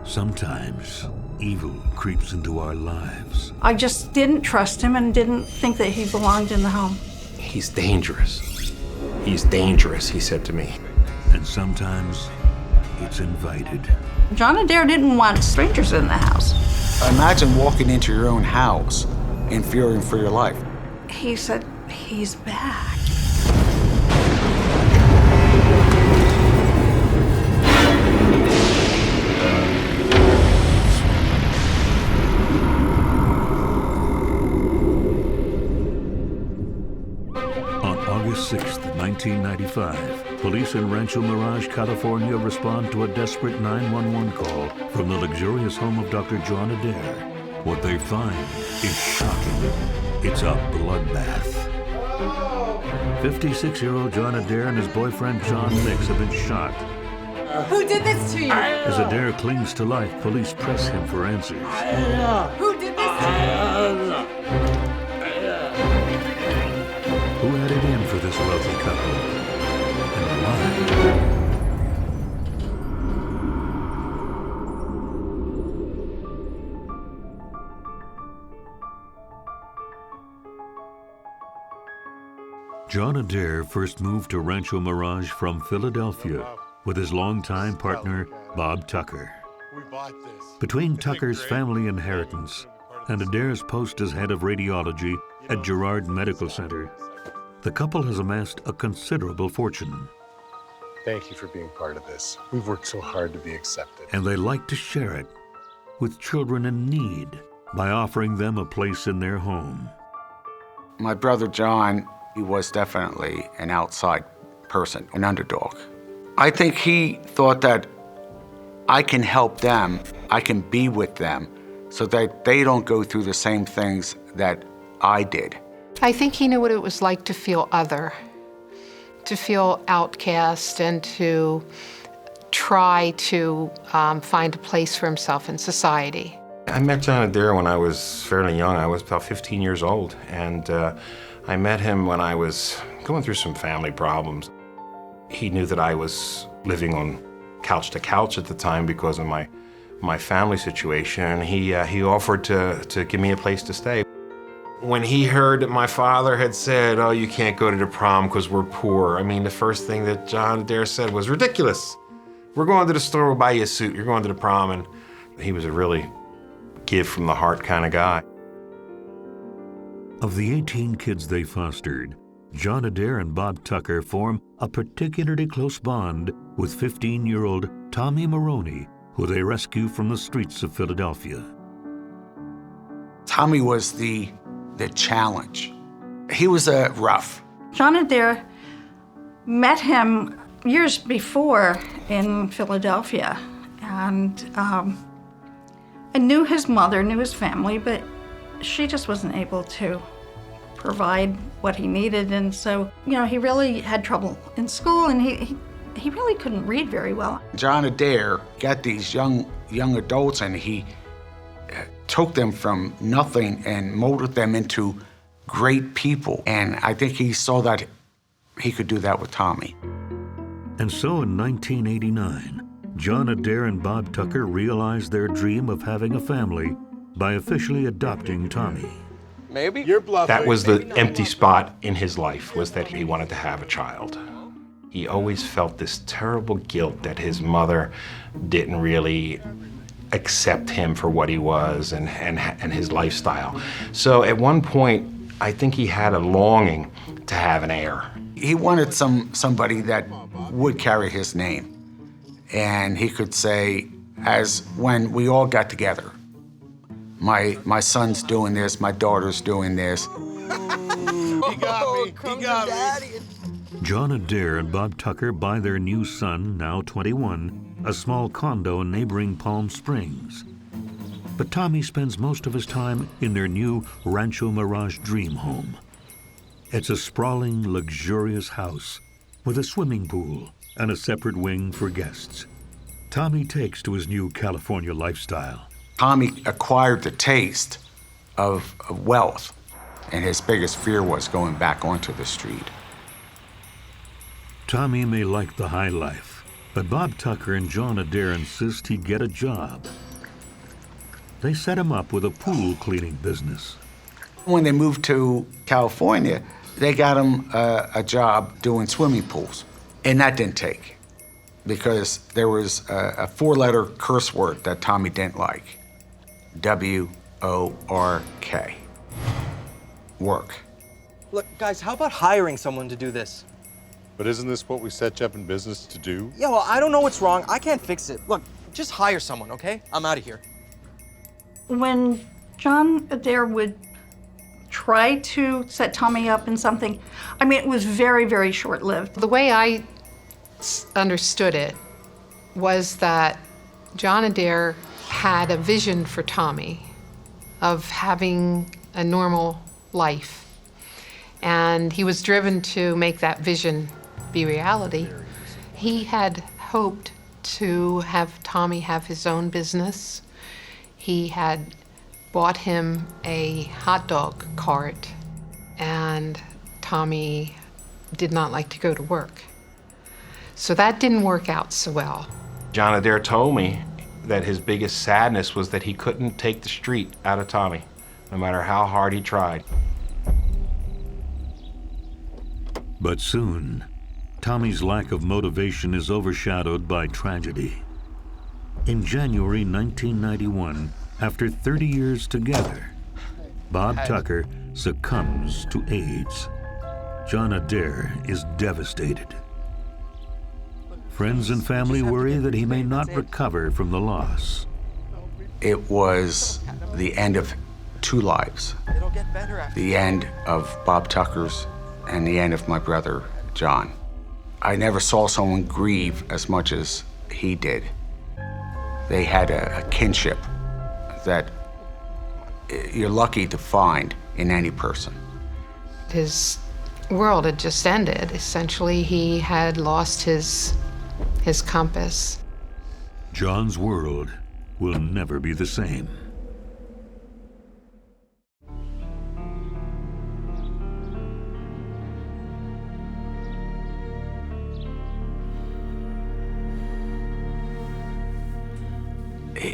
Sometimes evil creeps into our lives. I just didn't trust him and didn't think that he belonged in the home. He's dangerous. He's dangerous, he said to me. And sometimes it's invited. John Adair didn't want strangers in the house. Imagine walking into your own house and fearing for your life. He said, he's back. On August 6th, 1995, police in Rancho Mirage, California respond to a desperate 911 call from the luxurious home of Dr. John Adair. What they find is shocking. It's a bloodbath. 56-year-old John Adair and his boyfriend John Mix have been shot. Who did this to you? As Adair clings to life, police press him for answers. Who did this to you? Who had it in for this wealthy couple? And why? John Adair first moved to Rancho Mirage from Philadelphia with his longtime partner, Bob Tucker. Between Tucker's family inheritance and Adair's post as head of radiology at Girard Medical Center, the couple has amassed a considerable fortune. Thank you for being part of this. We've worked so hard to be accepted. And they like to share it with children in need by offering them a place in their home. My brother John, he was definitely an outside person, an underdog. I think he thought that I can help them, I can be with them, so that they don't go through the same things that I did. I think he knew what it was like to feel other, to feel outcast, and to try to find a place for himself in society. I met John Adair when I was fairly young. I was about 15 years old, and I met him when I was going through some family problems. He knew that I was living on couch to couch at the time because of my family situation. He offered to give me a place to stay. When he heard that my father had said, "Oh, you can't go to the prom because we're poor," I mean, the first thing that John Adair said was, "Ridiculous. We're going to the store, we'll buy you a suit. You're going to the prom." And he was a really give from the heart kind of guy. Of the 18 kids they fostered, John Adair and Bob Tucker form a particularly close bond with 15-year-old Tommy Maroney, who they rescue from the streets of Philadelphia. Tommy was the challenge. He was rough. John Adair met him years before in Philadelphia, and I knew his mother, knew his family, but she just wasn't able to provide what he needed, and so, he really had trouble in school, and he really couldn't read very well. John Adair got these young adults, and he took them from nothing and molded them into great people. And I think he saw that he could do that with Tommy. And so in 1989, John Adair and Bob Tucker realized their dream of having a family by officially adopting Tommy. Maybe you're bluffing. That was the empty spot in his life, was that he wanted to have a child. He always felt this terrible guilt that his mother didn't really accept him for what he was and his lifestyle. So at one point, I think he had a longing to have an heir. He wanted somebody that would carry his name. And he could say, as when we all got together, my son's doing this, my daughter's doing this. He got me. He got me. John Adair and Bob Tucker buy their new son, now 21, a small condo in neighboring Palm Springs. But Tommy spends most of his time in their new Rancho Mirage dream home. It's a sprawling, luxurious house with a swimming pool and a separate wing for guests. Tommy takes to his new California lifestyle. Tommy acquired the taste of wealth, and his biggest fear was going back onto the street. Tommy may like the high life, But Bob Tucker and John Adair insist he get a job. They set him up with a pool cleaning business. When they moved to California, they got him a job doing swimming pools. And that didn't take because there was a four-letter curse word that Tommy didn't like. W-O-R-K. Work. Look, guys, how about hiring someone to do this? But isn't this what we set you up in business to do? Yeah, well, I don't know what's wrong. I can't fix it. Look, just hire someone, okay? I'm out of here. When John Adair would try to set Tommy up in something, I mean, it was very, very short-lived. The way I understood it was that John Adair had a vision for Tommy of having a normal life. And he was driven to make that vision be reality. He had hoped to have Tommy have his own business. He had bought him a hot dog cart, and Tommy did not like to go to work. So that didn't work out so well. John Adair told me that his biggest sadness was that he couldn't take the street out of Tommy, no matter how hard he tried. But soon, Tommy's lack of motivation is overshadowed by tragedy. In January 1991, after 30 years together, Bob Tucker succumbs to AIDS. John Adair is devastated. Friends and family worry that he may not recover from the loss. It was the end of two lives. It'll get better after. The end of Bob Tucker's and the end of my brother, John. I never saw someone grieve as much as he did. They had a kinship that you're lucky to find in any person. His world had just ended. Essentially, he had lost his compass. John's world will never be the same.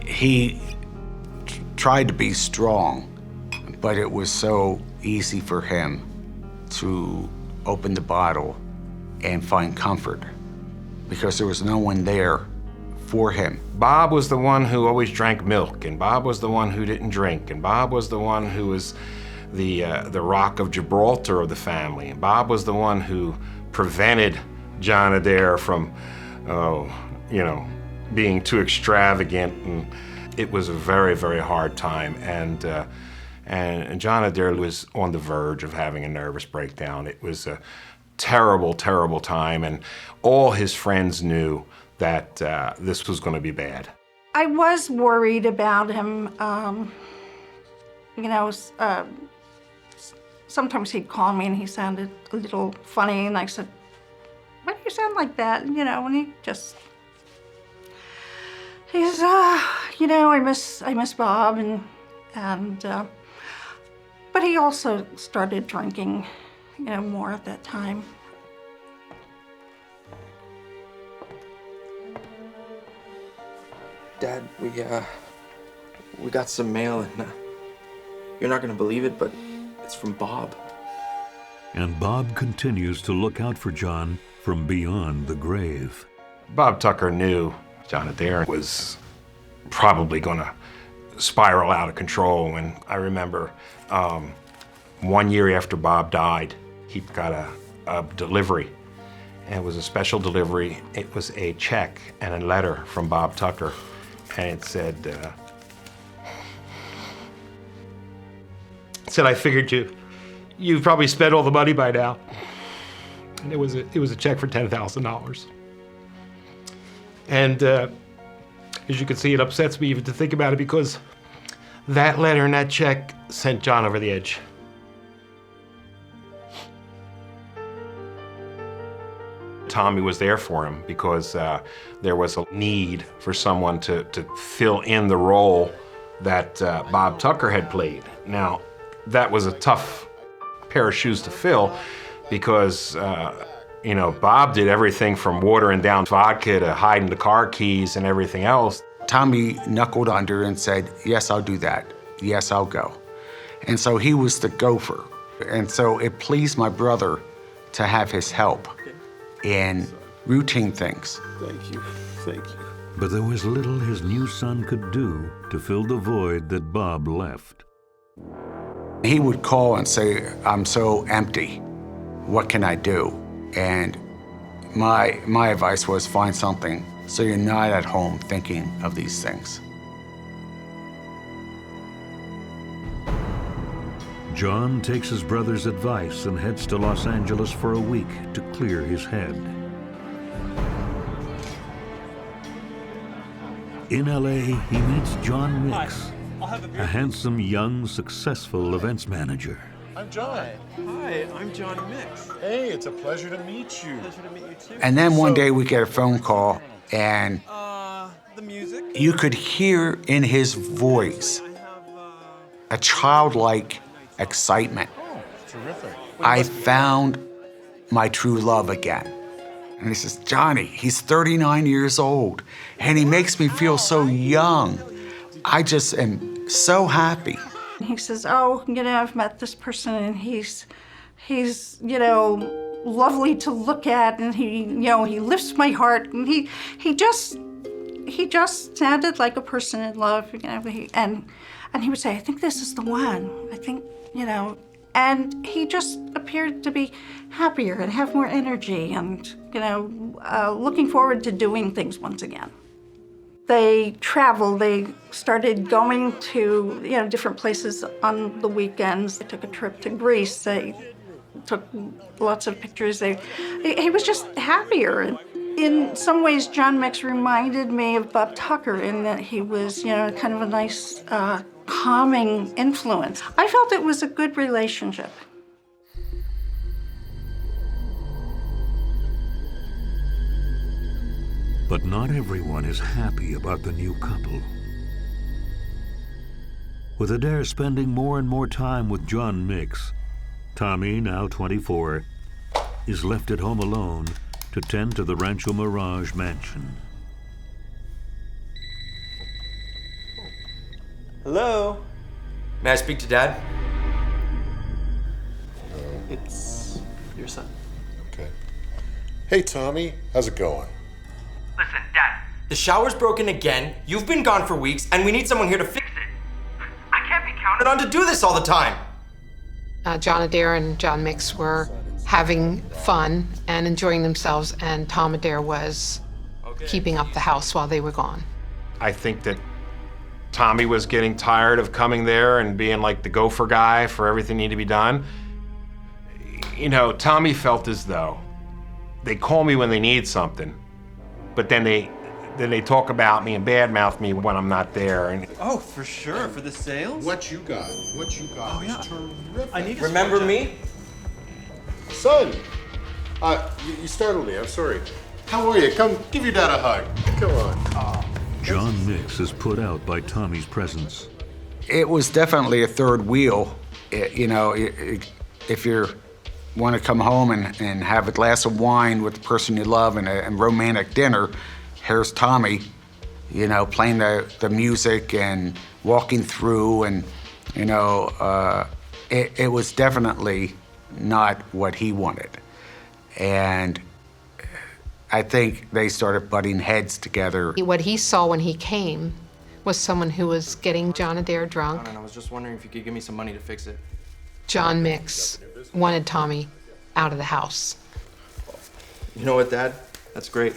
He tried to be strong, but it was so easy for him to open the bottle and find comfort because there was no one there for him. Bob was the one who always drank milk, and Bob was the one who didn't drink, and Bob was the one who was the rock of Gibraltar of the family. And Bob was the one who prevented John Adair from, being too extravagant, and it was a very, very hard time. And John Adair was on the verge of having a nervous breakdown. It was a terrible, terrible time, and all his friends knew that this was going to be bad. I was worried about him. Sometimes he'd call me and he sounded a little funny, and I said, "Why do you sound like that?" And he's, I miss Bob, but he also started drinking, more at that time. Dad, we got some mail, and you're not gonna believe it, but it's from Bob. And Bob continues to look out for John from beyond the grave. Bob Tucker knew John Adair was probably going to spiral out of control. And I remember 1 year after Bob died, he got a delivery. And it was a special delivery. It was a check and a letter from Bob Tucker. And it said, I figured you've probably spent all the money by now. And it was a check for $10,000. And as you can see, it upsets me even to think about it, because that letter and that check sent John over the edge. Tommy was there for him because there was a need for someone to fill in the role that Bob Tucker had played. Now, that was a tough pair of shoes to fill because You know, Bob did everything from watering down vodka to hiding the car keys and everything else. Tommy knuckled under and said, yes, I'll do that. Yes, I'll go. And so he was the gopher. And so it pleased my brother to have his help in routine things. Thank you. Thank you. But there was little his new son could do to fill the void that Bob left. He would call and say, I'm so empty. What can I do? And my advice was find something so you're not at home thinking of these things. John takes his brother's advice and heads to Los Angeles for a week to clear his head. In LA, he meets John Mix, a handsome, young, successful events manager. I'm John. Hi, I'm John Mix. Hey, it's a pleasure to meet you. Pleasure to meet you too. And then one day we get a phone call, and The music. you could hear in his voice I have, a childlike excitement. Oh, terrific. I found my true love again. And he says, Johnny, he's 39 years old, and he makes me feel so young. I just am so happy. He says, oh, you know, I've met this person and he's, you know, lovely to look at, and he lifts my heart, and he just sounded like a person in love, you know, and he would say, I think this is the one. I think, you know, and he just appeared to be happier and have more energy and, you know, looking forward to doing things once again. They traveled, they started going to, you know, different places on the weekends. They took a trip to Greece, they took lots of pictures. He was just happier. In some ways, John Mix reminded me of Bob Tucker in that he was, you know, kind of a nice, calming influence. I felt it was a good relationship. But not everyone is happy about the new couple. With Adair spending more and more time with John Mix, Tommy, now 24, is left at home alone to tend to the Rancho Mirage mansion. Hello? May I speak to Dad? It's your son. Okay. Hey, Tommy, how's it going? Listen, Dad. The shower's broken again, you've been gone for weeks, and we need someone here to fix it. I can't be counted on to do this all the time. John Adair and John Mix were having fun and enjoying themselves, and Tom Adair was keeping up the house while they were gone. I think that Tommy was getting tired of coming there and being like the gopher guy for everything needed to be done. You know, Tommy felt as though they call me when they need something, but then they talk about me and badmouth me when I'm not there. And Oh, for sure. For the sales? What you got? What you got? Oh, yeah. is terrific. I need a Remember small me? Son, you startled me. I'm sorry. How are you? Come, give your dad a hug. Come on. John Mix is put out by Tommy's presence. It was definitely a third wheel. You know, if you want to come home and have a glass of wine with the person you love and a romantic dinner, here's Tommy, you know, playing the music and walking through, and, you know, it was definitely not what he wanted. And I think they started butting heads together. What he saw when he came was someone who was getting John Adair drunk. And I was just wondering if you could give me some money to fix it. John Mix wanted Tommy out of the house. You know what, Dad? That's great.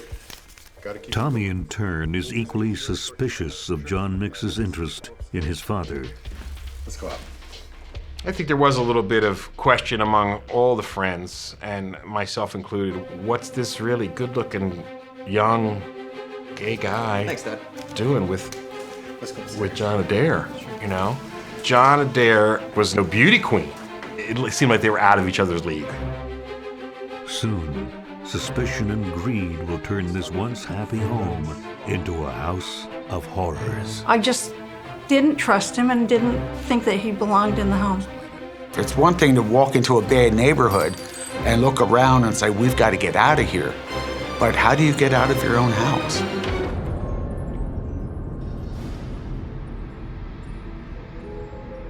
Gotta keep Tommy, in turn, is equally suspicious of John Mix's interest in his father. Let's go out. I think there was a little bit of question among all the friends, and myself included. What's this really good-looking, young, gay guy Thanks, Dad. doing with Let's go. John Adair, you know? John Adair was no beauty queen. It seemed like they were out of each other's league. Soon, suspicion and greed will turn this once happy home into a house of horrors. I just didn't trust him and didn't think that he belonged in the home. It's one thing to walk into a bad neighborhood, and look around and say, we've got to get out of here. But how do you get out of your own house?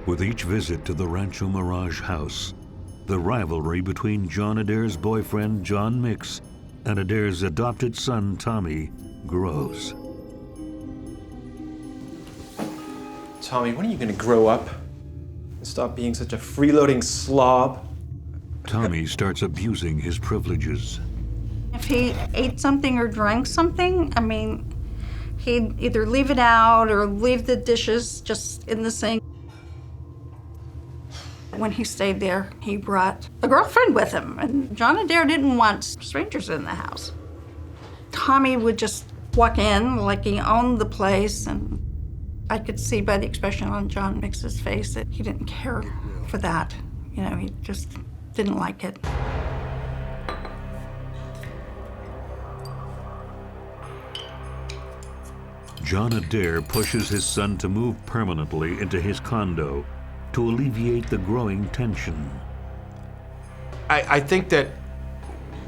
With each visit to the Rancho Mirage house, the rivalry between John Adair's boyfriend, John Mix, and Adair's adopted son, Tommy, grows. Tommy, when are you gonna grow up and stop being such a freeloading slob? Tommy starts abusing his privileges. If he ate something or drank something, I mean, he'd either leave it out or leave the dishes just in the sink. When he stayed there, he brought a girlfriend with him, and John Adair didn't want strangers in the house. Tommy would just walk in like he owned the place, and I could see by the expression on John Mix's face that he didn't care for that. You know, he just didn't like it. John Adair pushes his son to move permanently into his condo to alleviate the growing tension. I think that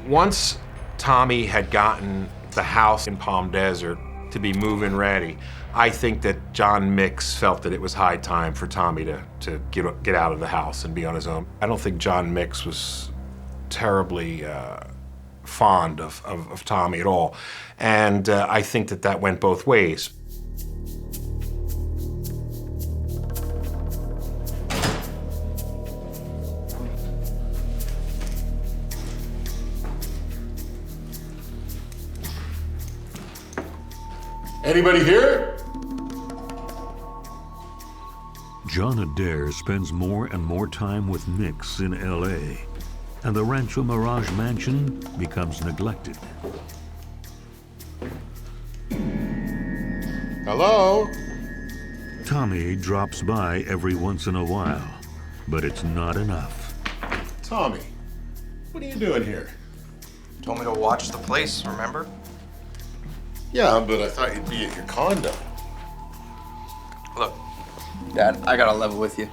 once Tommy had gotten the house in Palm Desert to be move-in ready, I think that John Mix felt that it was high time for Tommy to get out of the house and be on his own. I don't think John Mix was terribly fond of Tommy at all. And I think that went both ways. Anybody here? John Adair spends more and more time with Mix in L.A., and the Rancho Mirage mansion becomes neglected. Hello? Tommy drops by every once in a while, but it's not enough. Tommy, what are you doing here? Told me to watch the place, remember? Yeah, but I thought you'd be at your condo. Look, Dad, I gotta level with you.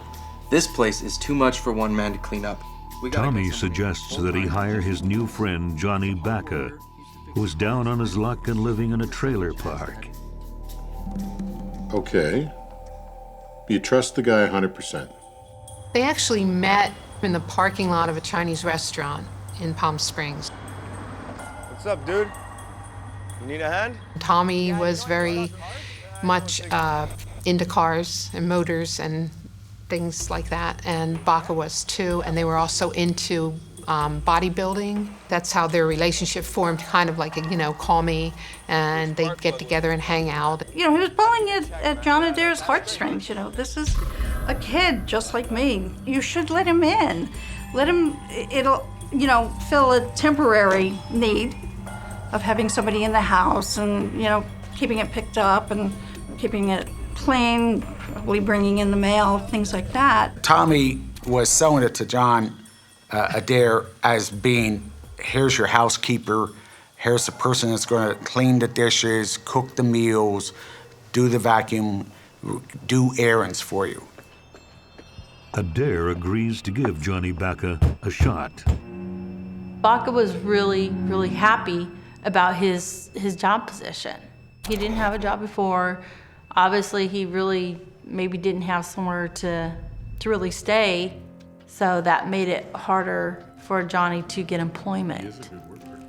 This place is too much for one man to clean up. Tommy suggests that he hire his new friend, Johnny Baca, who's down on his luck and living in a trailer park. Okay. You trust the guy 100%. They actually met in the parking lot of a Chinese restaurant in Palm Springs. What's up, dude? You need a hand? Tommy was very much into cars and motors and things like that, and Baca was too, and they were also into bodybuilding. That's how their relationship formed, kind of like, call me, and they'd get together and hang out. You know, he was pulling at John Adair's heartstrings. You know, this is a kid just like me. You should let him in. Let him, it'll, fill a temporary need of having somebody in the house and, keeping it picked up and keeping it clean, probably bringing in the mail, things like that. Tommy was selling it to John Adair as being, here's your housekeeper, here's the person that's gonna clean the dishes, cook the meals, do the vacuum, do errands for you. Adair agrees to give Johnny Baca a shot. Baca was really, really happy about his job position. He didn't have a job before. Obviously, he really maybe didn't have somewhere to really stay, so that made it harder for Johnny to get employment.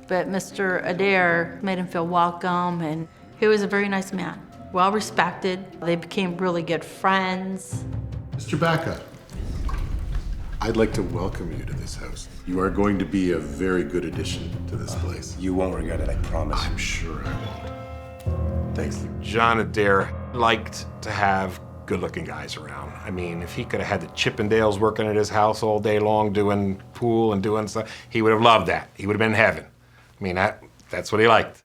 But Mr. Adair made him feel welcome, and he was a very nice man, well respected. They became really good friends. Mr. Baca, I'd like to welcome you to this house. You are going to be a very good addition to this place. You won't regret it, I promise. I'm sure I won't. Thanks. John Adair liked to have good-looking guys around. I mean, if he could have had the Chippendales working at his house all day long doing pool and doing stuff, he would have loved that. He would have been in heaven. I mean, that's what he liked.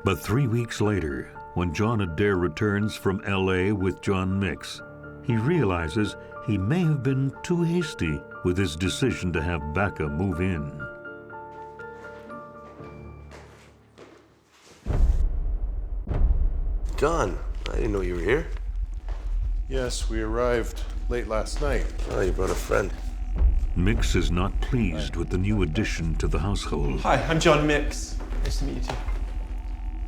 But 3 weeks later, when John Adair returns from L.A. with John Mix, he realizes he may have been too hasty with his decision to have Baca move in. John, I didn't know you were here. Yes, we arrived late last night. Oh, you brought a friend. Mix is not pleased with the new addition to the household. Hi, I'm John Mix. Nice to meet you too.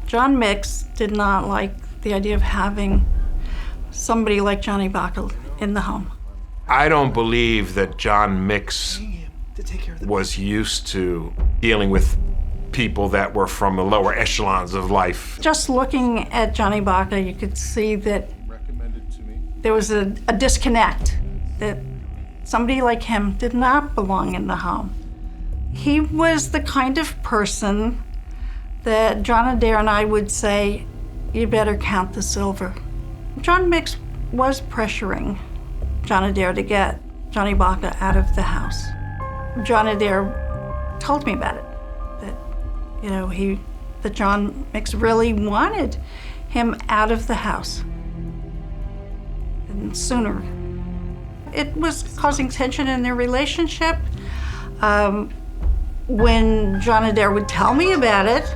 John Mix did not like the idea of having somebody like Johnny Baca in the home. I don't believe that John Mix was used to dealing with people that were from the lower echelons of life. Just looking at Johnny Baca, you could see that there was a disconnect, that somebody like him did not belong in the home. He was the kind of person that John Adair and I would say, you better count the silver. John Mix was pressuring John Adair to get Johnny Baca out of the house. John Adair told me about it, that, that John Mix really wanted him out of the house, and sooner. It was causing tension in their relationship. When John Adair would tell me about it,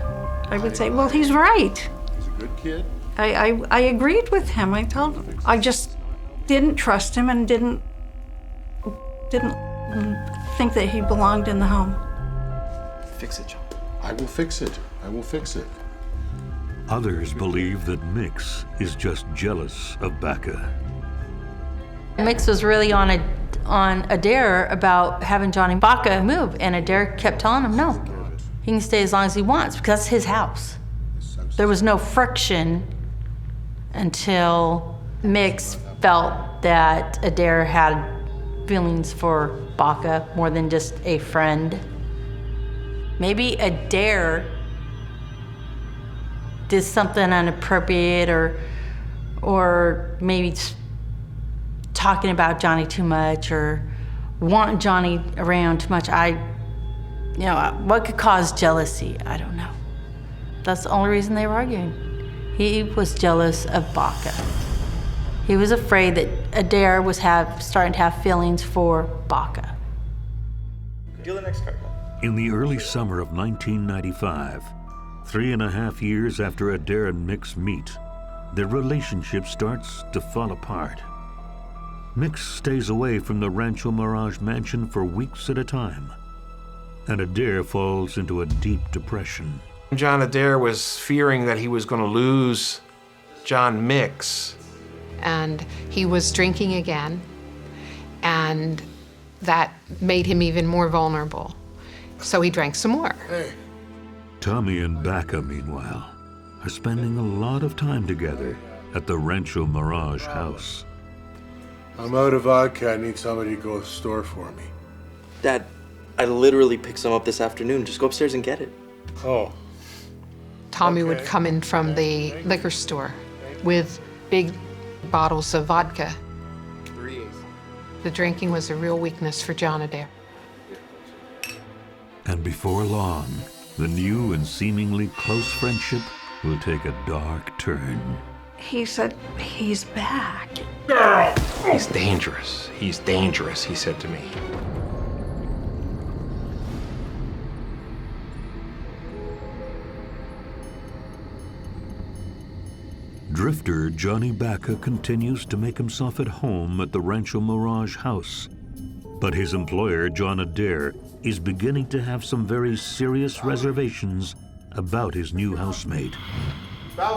I would say, well, he's right. He's a good kid. I agreed with him. I just didn't trust him and didn't think that he belonged in the home. Fix it, John. I will fix it. I will fix it. Others believe that Mix is just jealous of Baca. Mix was really on Adair about having Johnny Baca move, and Adair kept telling him, no, he can stay as long as he wants because that's his house. There was no friction until Mix felt that Adair had feelings for Baca more than just a friend. Maybe Adair did something inappropriate or maybe talking about Johnny too much or wanting Johnny around too much. What could cause jealousy? I don't know. That's the only reason they were arguing. He was jealous of Baca. He was afraid that Adair was starting to have feelings for Baca. Deal the next card. In the early summer of 1995, 3.5 years after Adair and Mix meet, their relationship starts to fall apart. Mix stays away from the Rancho Mirage mansion for weeks at a time, and Adair falls into a deep depression. John Adair was fearing that he was going to lose John Mix. And he was drinking again, and that made him even more vulnerable. So he drank some more. Tommy and Baca, meanwhile, are spending a lot of time together at the Rancho Mirage house. I'm out of vodka. I need somebody to go to the store for me. Dad, I literally picked some up this afternoon. Just go upstairs and get it. Oh. Tommy would come in from the liquor store with big bottles of vodka. The drinking was a real weakness for John Adair. And before long, the new and seemingly close friendship will take a dark turn. He said, he's back. He's dangerous. He's dangerous, he said to me. Drifter Johnny Baca continues to make himself at home at the Rancho Mirage house. But his employer, John Adair, is beginning to have some very serious reservations about his new housemate.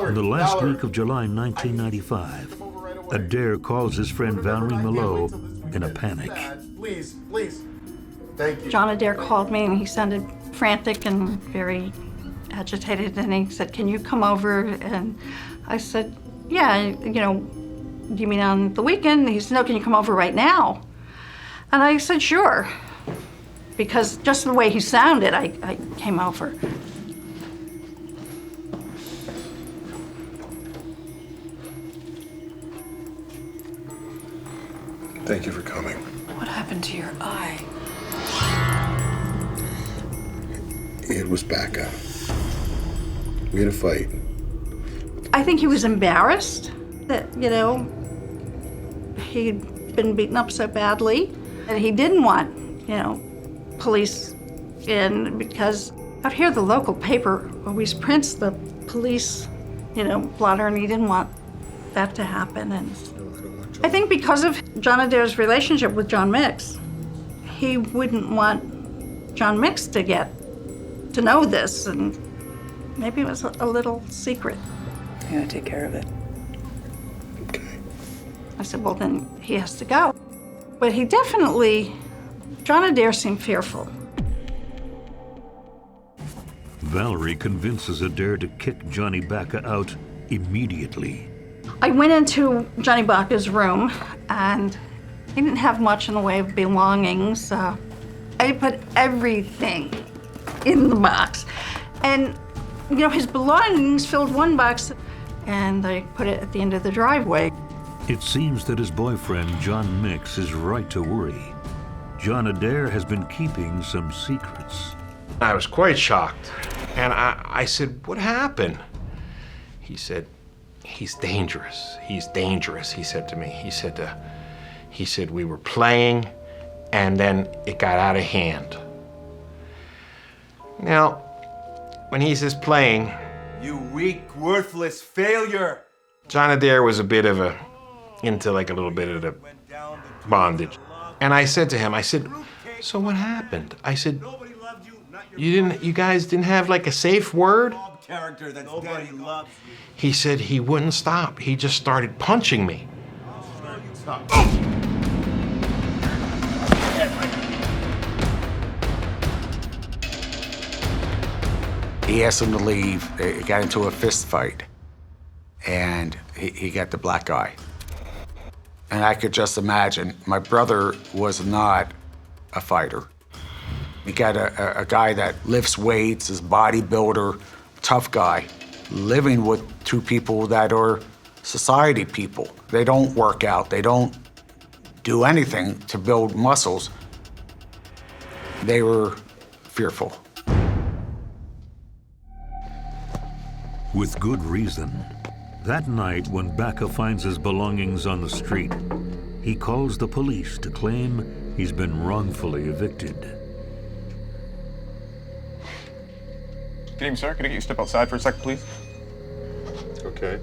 In the last week of July 1995, Adair calls his friend Valerie Malot in a panic. Please, please. Thank you. John Adair called me and he sounded frantic and very agitated, and he said, can you come over? And I said, yeah, do you mean on the weekend? And he said, no, can you come over right now? And I said, sure, because just the way he sounded, I came over. Thank you for coming. What happened to your eye? It was Baca. We had a fight. I think he was embarrassed that, he'd been beaten up so badly. And he didn't want, police in, because out here the local paper always prints the police, blotter, and he didn't want that to happen. And I think because of John Adair's relationship with John Mix, he wouldn't want John Mix to get to know this, and maybe it was a little secret. I'm gonna take care of it. Okay. I said, well, then he has to go. But he definitely, John Adair seemed fearful. Valerie convinces Adair to kick Johnny Baca out immediately. I went into Johnny Baca's room, and he didn't have much in the way of belongings. I put everything in the box. And, you know, his belongings filled one box, and I put it at the end of the driveway. It seems that his boyfriend, John Mix, is right to worry. John Adair has been keeping some secrets. I was quite shocked. And I said, what happened? He said, he's dangerous. He's dangerous, he said to me. He said, we were playing, and then it got out of hand. Now, when he says playing, You weak, worthless failure. John Adair was into like a little bit of the bondage. And I said to him, so what happened? I said, you guys didn't have like a safe word? Character that's nobody loves you. He said he wouldn't stop. He just started punching me. He asked him to leave. They got into a fist fight, and he got the black eye. And I could just imagine, my brother was not a fighter. He got a guy that lifts weights, is bodybuilder, tough guy, living with two people that are society people. They don't work out. They don't do anything to build muscles. They were fearful. With good reason. That night, when Baca finds his belongings on the street, he calls the police to claim he's been wrongfully evicted. Good evening, sir. Could I get you to step outside for a second, please? Okay.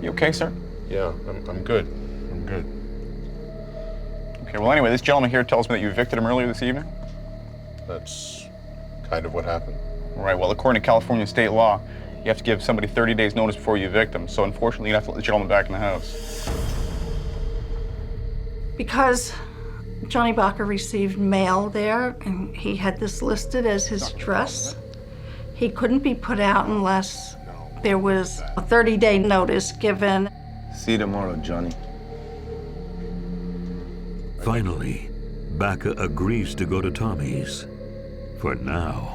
You okay, sir? Yeah, I'm good. I'm good. Okay, well, anyway, this gentleman here tells me that you evicted him earlier this evening. That's kind of what happened. All right, well, according to California state law, you have to give somebody 30 days notice before you evict them. So unfortunately, you have to let the gentleman back in the house. Because Johnny Baca received mail there, and he had this listed as his address, he couldn't be put out unless there was a 30-day notice given. See you tomorrow, Johnny. Finally, Baca agrees to go to Tommy's. For now.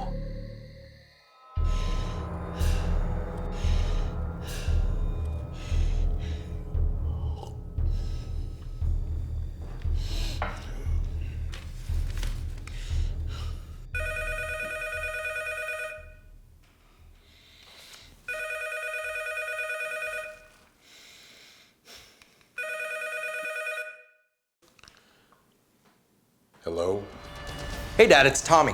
Hello? Hey, Dad, it's Tommy.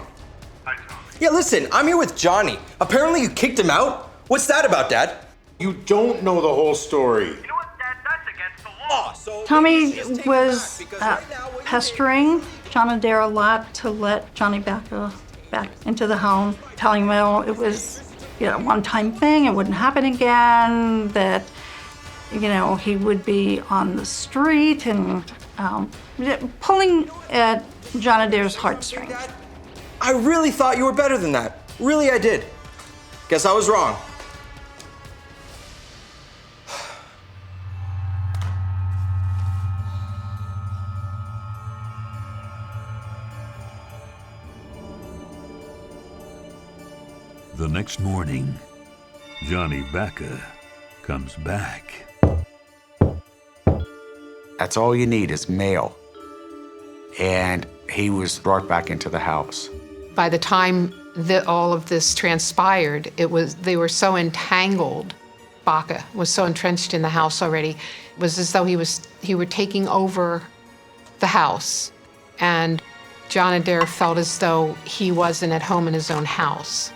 Hi, Tommy. Yeah, listen, I'm here with Johnny. Apparently you kicked him out? What's that about, Dad? You don't know the whole story. You know what, Dad? That's against the law. So Tommy just take it was back, because right now, what you pestering John Adair a lot to let Johnny Baca back into the home, telling him, well, it was a one-time thing, it wouldn't happen again, that he would be on the street, and pulling at John Adair's heartstrings. Dad, I really thought you were better than that. Really, I did. Guess I was wrong. The next morning, Johnny Baca comes back. That's all you need is mail. And he was brought back into the house. By the time that all of this transpired, they were so entangled. Baca was so entrenched in the house already. It was as though he were taking over the house. And John Adair felt as though he wasn't at home in his own house.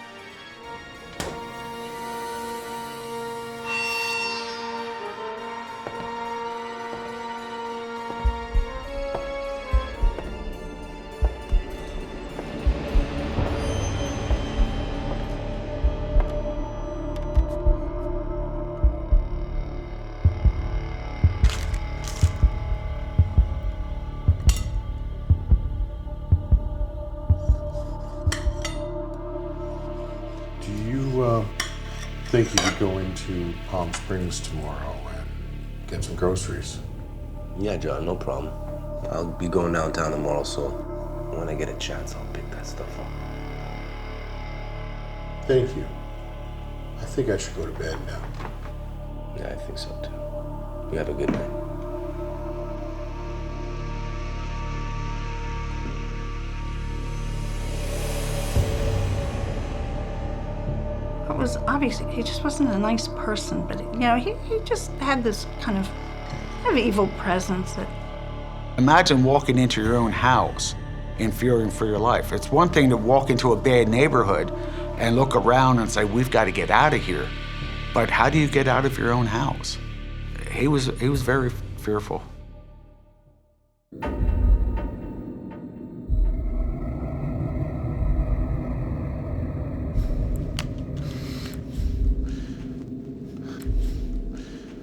think you could go into Palm Springs tomorrow and get some groceries? Yeah, John, no problem. I'll be going downtown tomorrow, so when I get a chance, I'll pick that stuff up. Thank you. I think I should go to bed now. Yeah, I think so too. You have a good night. It was obviously, he just wasn't a nice person, but you know, he just had this kind of evil presence that. Imagine walking into your own house and fearing for your life. It's one thing to walk into a bad neighborhood and look around and say, we've got to get out of here. But how do you get out of your own house? He was very fearful.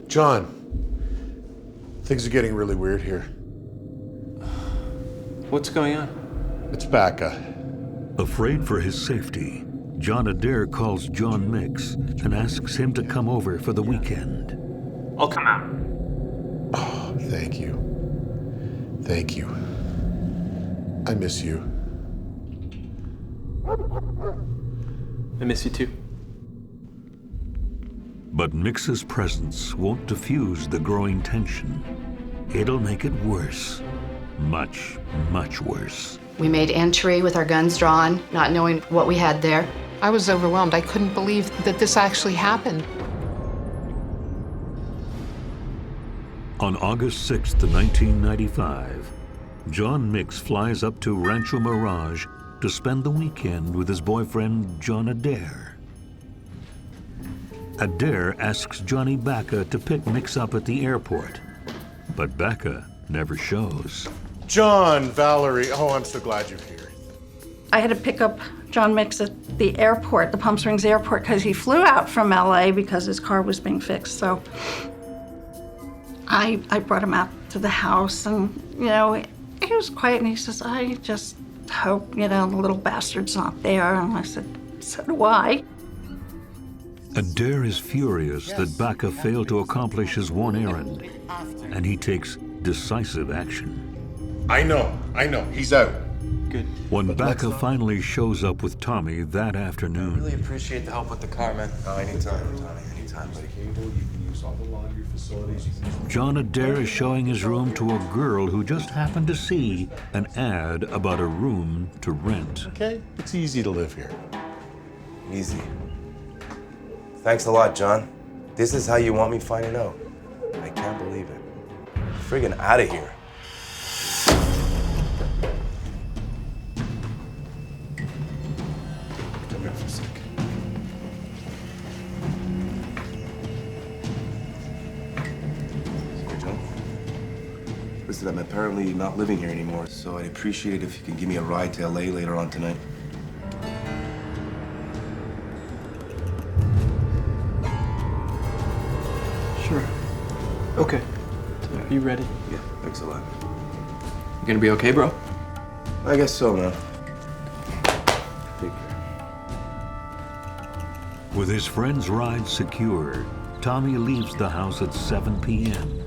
John, things are getting really weird here. What's going on? It's Baca. Afraid for his safety, John Adair calls John Mix and asks him to come over for the weekend. I'll come out. Oh, thank you. Thank you. I miss you. I miss you too. But Mix's presence won't diffuse the growing tension. It'll make it worse. Much, much worse. We made entry with our guns drawn, not knowing what we had there. I was overwhelmed. I couldn't believe that this actually happened. On August 6th, 1995, John Mix flies up to Rancho Mirage to spend the weekend with his boyfriend, John Adair. Adair asks Johnny Baca to pick Mix up at the airport, but Baca never shows. John, Valerie, oh, I'm so glad you're here. I had to pick up John Mix at the airport, the Palm Springs airport, because he flew out from LA because his car was being fixed. So I brought him out to the house, and, you know, he was quiet, and he says, I just hope, you know, the little bastard's not there. And I said, so do I. Adair is furious that Baca failed to accomplish his one errand, and he takes decisive action. I know. He's out. Good. When Baca finally shows up with Tommy that I afternoon, really appreciate the help with the car, man. Oh, anytime, Tommy, anytime, buddy. You can use all the laundry facilities. John Adair is showing his room to a girl who just happened to see an ad about a room to rent. Okay, it's easy to live here. Easy. Thanks a lot, John. This is how you want me finding out. I can't believe it. Friggin' out of here. Come here for a sec. Sorry, John. Listen, I'm apparently not living here anymore, so I'd appreciate it if you can give me a ride to LA later on tonight. Sure. Okay. Are you ready? Yeah, thanks a lot. You gonna be okay, bro? I guess so, man. Take care. with his friend's ride secure, Tommy leaves the house at 7 p.m.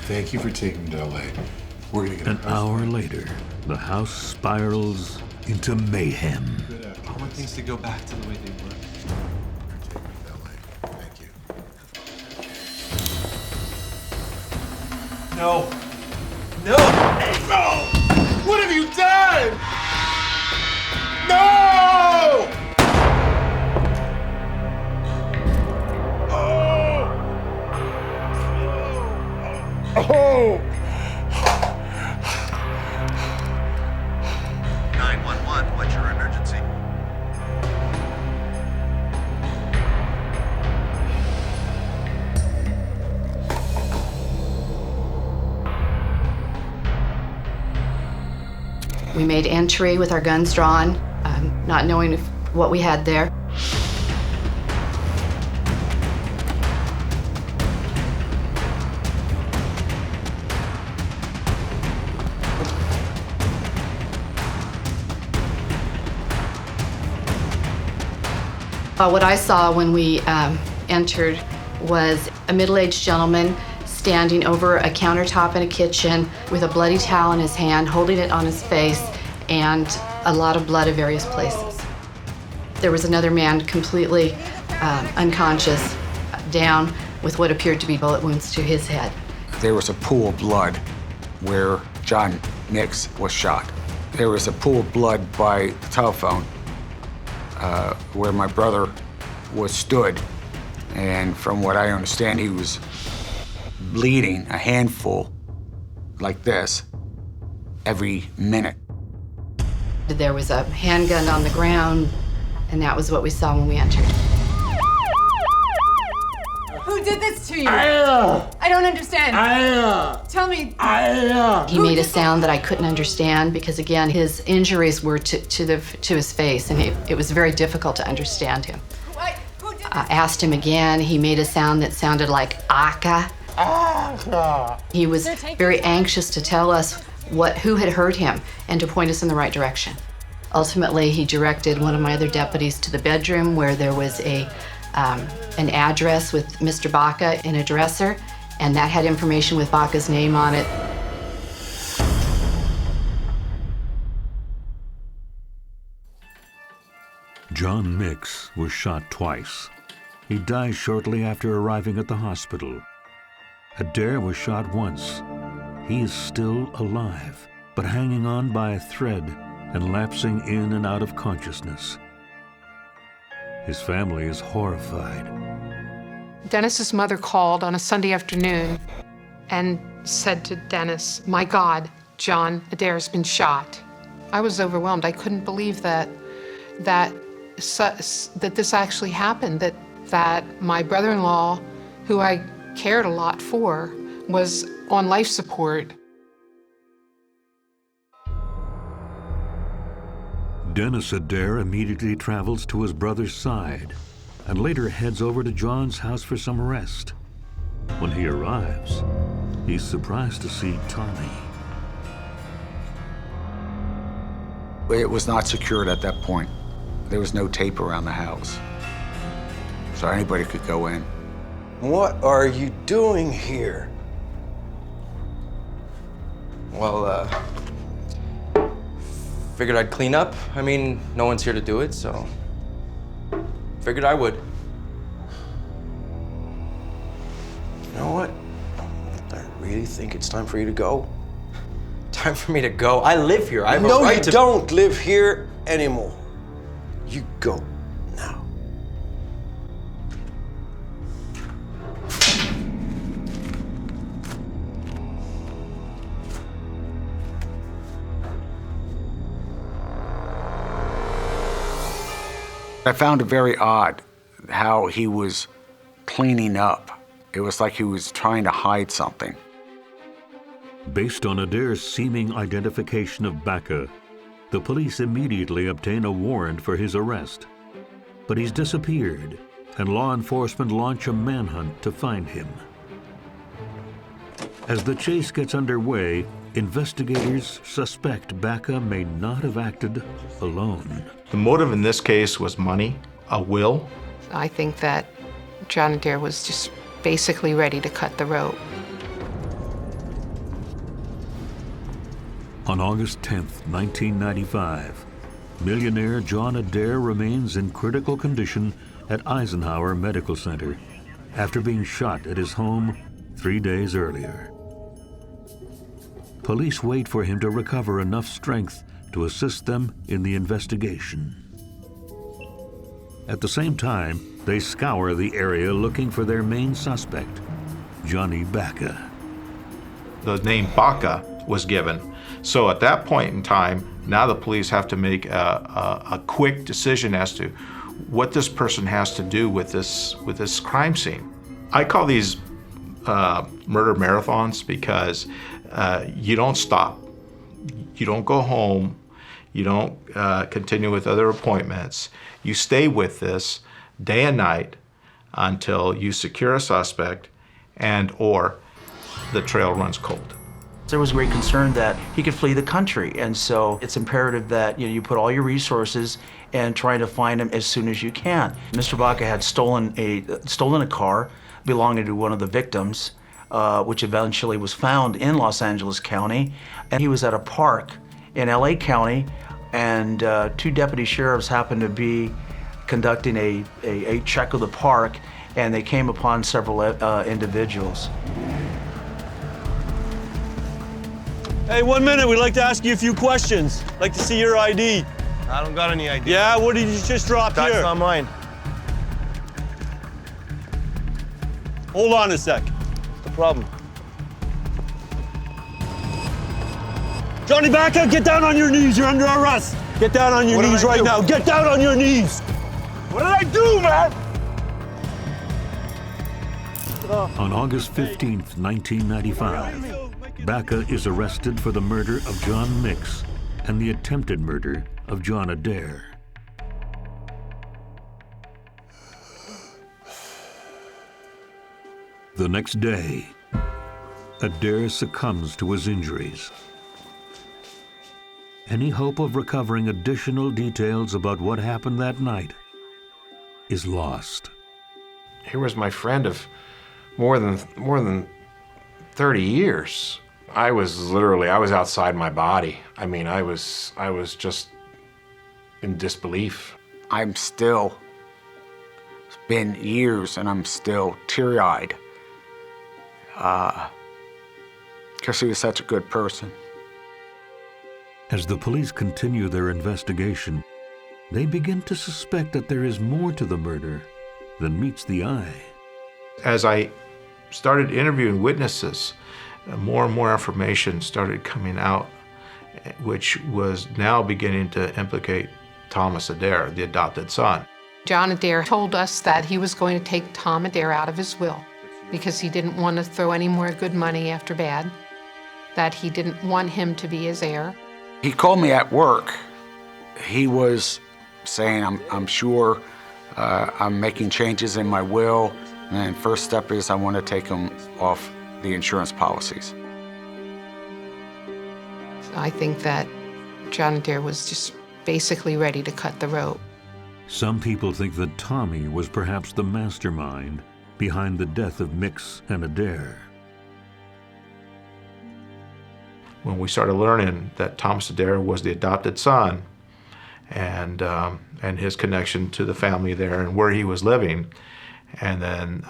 Thank you for taking me to LA. We're gonna get An hour later, the house spirals into mayhem. I want things to go back to the way they were. Thank you. No. No! No! What have you done? No! Oh! 911, what's your emergency? We made entry with our guns drawn, not knowing what we had there. What I saw when we entered was a middle-aged gentleman standing over a countertop in a kitchen with a bloody towel in his hand, holding it on his face, and a lot of blood at various places. There was another man completely unconscious, down with what appeared to be bullet wounds to his head. There was a pool of blood where John Nix was shot. There was a pool of blood by the telephone where my brother was stood. And from what I understand, he was bleeding a handful like this every minute. There was a handgun on the ground, and that was what we saw when we entered. Who did this to you? I don't understand. Tell me. He made a sound that I couldn't understand because, again, his injuries were to his face, and it was very difficult to understand him. I asked him again. He made a sound that sounded like Baca. He was very anxious to tell us who had hurt him and to point us in the right direction. Ultimately, he directed one of my other deputies to the bedroom where there was an address with Mr. Baca in a dresser, and that had information with Baca's name on it. John Nix was shot twice. He died shortly after arriving at the hospital. Adair was shot once. He is still alive, but hanging on by a thread and lapsing in and out of consciousness. His family is horrified. Dennis's mother called on a Sunday afternoon and said to Dennis, "My God, John Adair's been shot." I was overwhelmed. I couldn't believe that this actually happened, that my brother-in-law, who I cared a lot for, was on life support. Dennis Adair immediately travels to his brother's side and later heads over to John's house for some rest. When he arrives, he's surprised to see Tommy. It was not secured at that point. There was no tape around the house, so anybody could go in. What are you doing here? Well, figured I'd clean up. I mean, no one's here to do it, so figured I would. You know what? I really think it's time for you to go. Time for me to go? I live here. I have a no, right you to... don't live here anymore. You go now. I found it very odd how he was cleaning up. It was like he was trying to hide something. Based on Adair's seeming identification of Baca, the police immediately obtain a warrant for his arrest. But he's disappeared, and law enforcement launch a manhunt to find him. As the chase gets underway, investigators suspect Baca may not have acted alone. The motive in this case was money, a will. I think that John Adair was just basically ready to cut the rope. On August 10th, 1995, millionaire John Adair remains in critical condition at Eisenhower Medical Center after being shot at his home 3 days earlier. Police wait for him to recover enough strength to assist them in the investigation. At the same time, they scour the area looking for their main suspect, Johnny Baca. The name Baca was given. So at that point in time, now the police have to make a quick decision as to what this person has to do with this crime scene. I call these murder marathons because you don't stop. You don't go home. You don't continue with other appointments. You stay with this day and night until you secure a suspect and or the trail runs cold. There was great concern that he could flee the country, and so it's imperative that you put all your resources and trying to find him as soon as you can. Mr. Baca had stolen a car belonging to one of the victims, which eventually was found in Los Angeles County, and he was at a park in LA County, and 2 deputy sheriffs happened to be conducting a check of the park, and they came upon several individuals. Hey, 1 minute, we'd like to ask you a few questions. Like to see your ID. I don't got any ID. Yeah, what did you just drop here? That's not mine. Hold on a sec. What's the problem? Johnny Baca, get down on your knees. You're under arrest. Get down on your knees right now. Get down on your knees. What did I do, man? On August 15th, 1995, Baca is arrested for the murder of John Mix and the attempted murder of John Adair. The next day, Adair succumbs to his injuries. Any hope of recovering additional details about what happened that night is lost. Here was my friend of more than 30 years. I was outside my body. I mean, I was just in disbelief. It's been years and I'm still teary-eyed. Because he was such a good person. As the police continue their investigation, they begin to suspect that there is more to the murder than meets the eye. As I started interviewing witnesses, more and more information started coming out, which was now beginning to implicate Thomas Adair, the adopted son. John Adair told us that he was going to take Tom Adair out of his will because he didn't want to throw any more good money after bad, that he didn't want him to be his heir. He called me at work. He was saying, I'm sure I'm making changes in my will, and first step is I want to take him off the insurance policies. I think that John Adair was just basically ready to cut the rope. Some people think that Tommy was perhaps the mastermind behind the death of Mix and Adair. When we started learning that Thomas Adair was the adopted son and his connection to the family there and where he was living, and then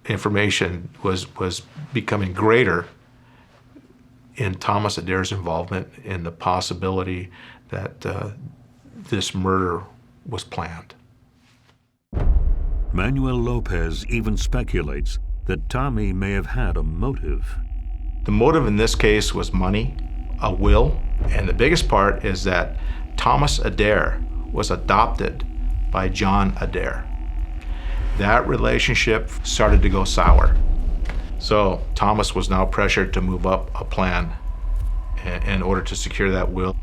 information was becoming greater in Thomas Adair's involvement in the possibility that this murder was planned. Manuel Lopez even speculates that Tommy may have had a motive. The motive in this case was money, a will, and the biggest part is that Thomas Adair was adopted by John Adair. That relationship started to go sour. So Thomas was now pressured to move up a plan in order to secure that will.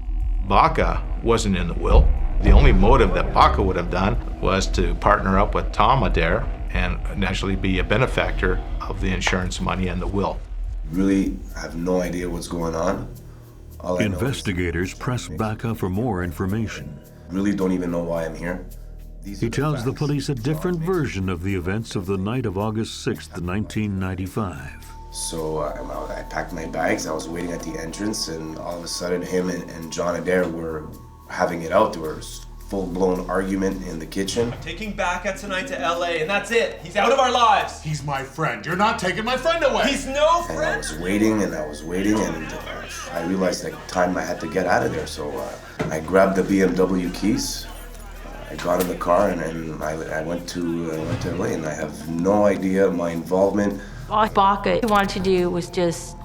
Baca wasn't in the will. The only motive that Baca would have done was to partner up with Tom Adair and actually be a benefactor of the insurance money and the will. Really have no idea what's going on. Investigators press Baca for more information. Really don't even know why I'm here. He tells the police a different version of the events of the night of August 6th, 1995. So I packed my bags, I was waiting at the entrance, and all of a sudden him and John Adair were having it out. There was full-blown argument in the kitchen. I'm taking Baca tonight to LA, and that's it. He's out of our lives. He's my friend. You're not taking my friend away. He's no friend. And I was waiting, and I realized the time I had to get out of there. So I grabbed the BMW keys. I got in the car and I went to LA, and I have no idea my involvement. All Baca wanted to do was just,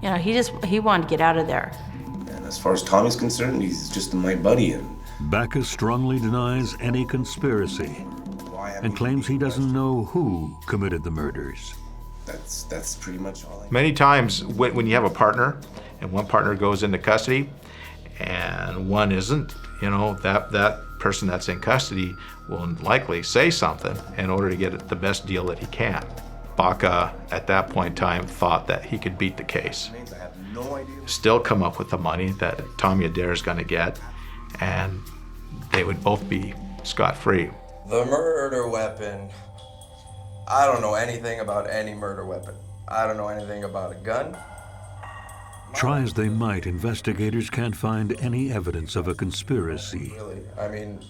he wanted to get out of there. And as far as Tommy's concerned, he's just my buddy. And Baca strongly denies any conspiracy and claims he doesn't know who committed the murders. That's pretty much all I know. Many times when you have a partner and one partner goes into custody and one isn't, that person that's in custody will likely say something in order to get the best deal that he can. Baca, at that point in time, thought that he could beat the case. Still come up with the money that Tommy Adair is going to get, and they would both be scot-free. The murder weapon. I don't know anything about any murder weapon. I don't know anything about a gun. Try as they might, investigators can't find any evidence of a conspiracy. Really, I mean...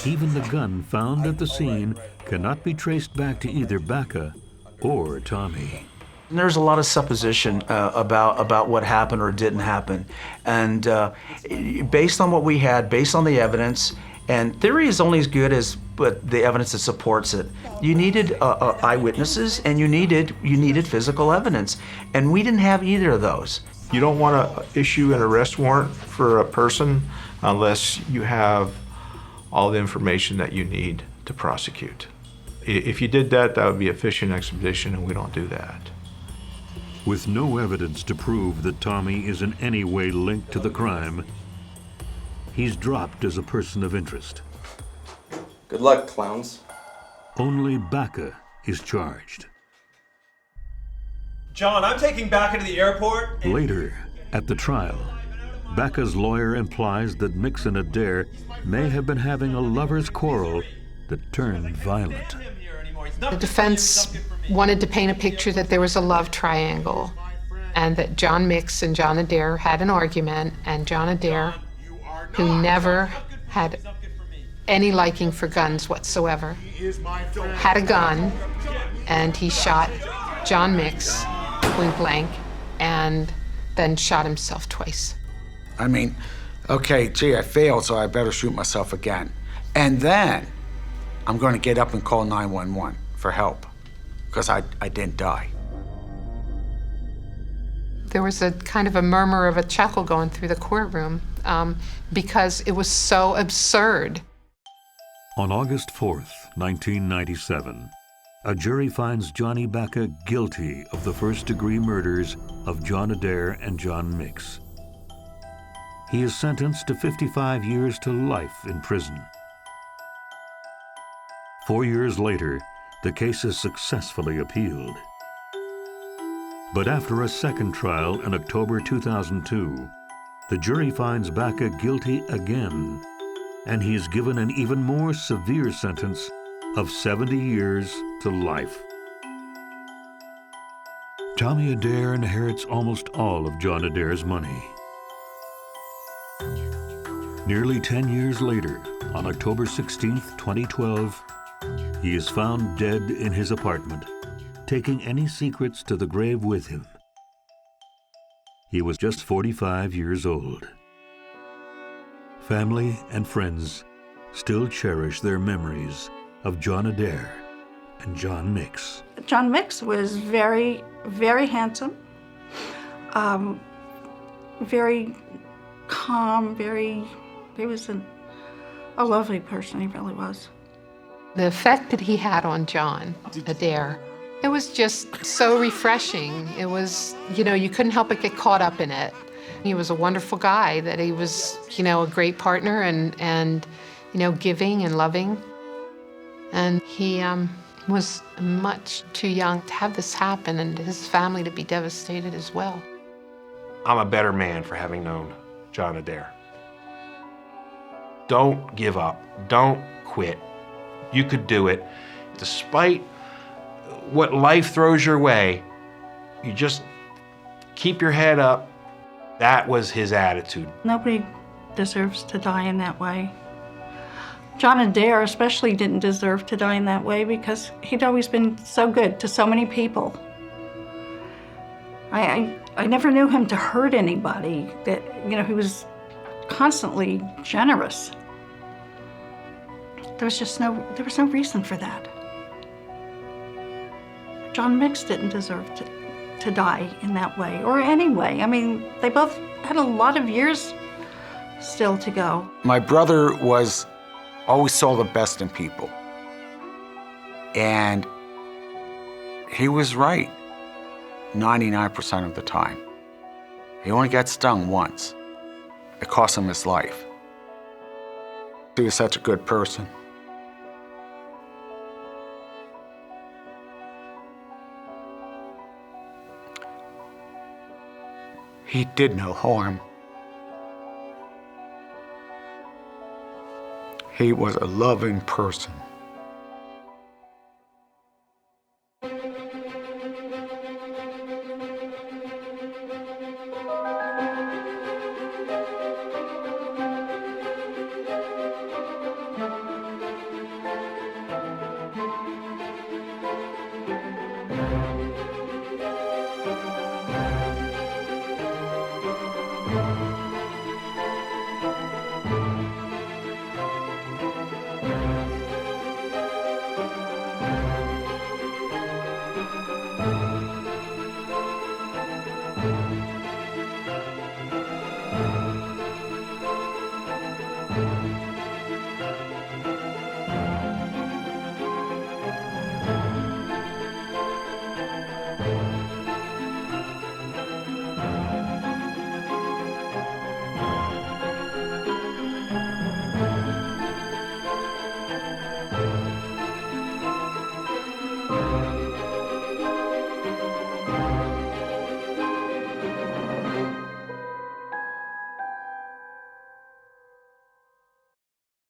Even the gun found at the scene cannot be traced back to either Baca or Tommy. There's a lot of supposition about what happened or didn't happen. And based on what we had, based on the evidence, and theory is only as good as the evidence that supports it. You needed eyewitnesses, and you needed physical evidence. And we didn't have either of those. You don't want to issue an arrest warrant for a person unless you have all the information that you need to prosecute. If you did that, that would be a fishing expedition, and we don't do that. With no evidence to prove that Tommy is in any way linked to the crime, he's dropped as a person of interest. Good luck, clowns. Only Baca is charged. John, I'm taking Baca to the airport. Later, at the trial, Baca's lawyer implies that Mix and Adair may have been having a lover's quarrel that turned violent. The defense wanted to paint a picture that there was a love triangle and that John Mix and John Adair had an argument, and John Adair, who never had any liking for guns whatsoever, had a gun, and he shot John Mix point blank and then shot himself twice. I mean, okay, gee, I failed, so I better shoot myself again. And then I'm going to get up and call 911 for help, because I didn't die. There was a kind of a murmur of a chuckle going through the courtroom because it was so absurd. On August 4th, 1997, a jury finds Johnny Baca guilty of the first-degree murders of John Adair and John Mix. He is sentenced to 55 years to life in prison. 4 years later, the case is successfully appealed. But after a second trial in October 2002, the jury finds Baca guilty again, and he is given an even more severe sentence of 70 years to life. Tommy Adair inherits almost all of John Adair's money. Nearly 10 years later, on October 16, 2012, he is found dead in his apartment, taking any secrets to the grave with him. He was just 45 years old. Family and friends still cherish their memories of John Adair and John Mix. John Mix was very, very handsome, very calm, he was a lovely person, he really was. The effect that he had on John Adair, it was just so refreshing. It was, you couldn't help but get caught up in it. He was a wonderful guy, that he was, a great partner and giving and loving. And he was much too young to have this happen and his family to be devastated as well. I'm a better man for having known John Adair. Don't give up. Don't quit. You could do it. Despite what life throws your way, you just keep your head up. That was his attitude. Nobody deserves to die in that way. John Adair especially didn't deserve to die in that way because he'd always been so good to so many people. I never knew him to hurt anybody. That he was constantly generous. There was no reason for that. John Mix didn't deserve to die in that way, or any way. I mean, they both had a lot of years still to go. My brother always saw the best in people. And he was right 99% of the time. He only got stung once. It cost him his life. He was such a good person. He did no harm. He was a loving person. Thank you.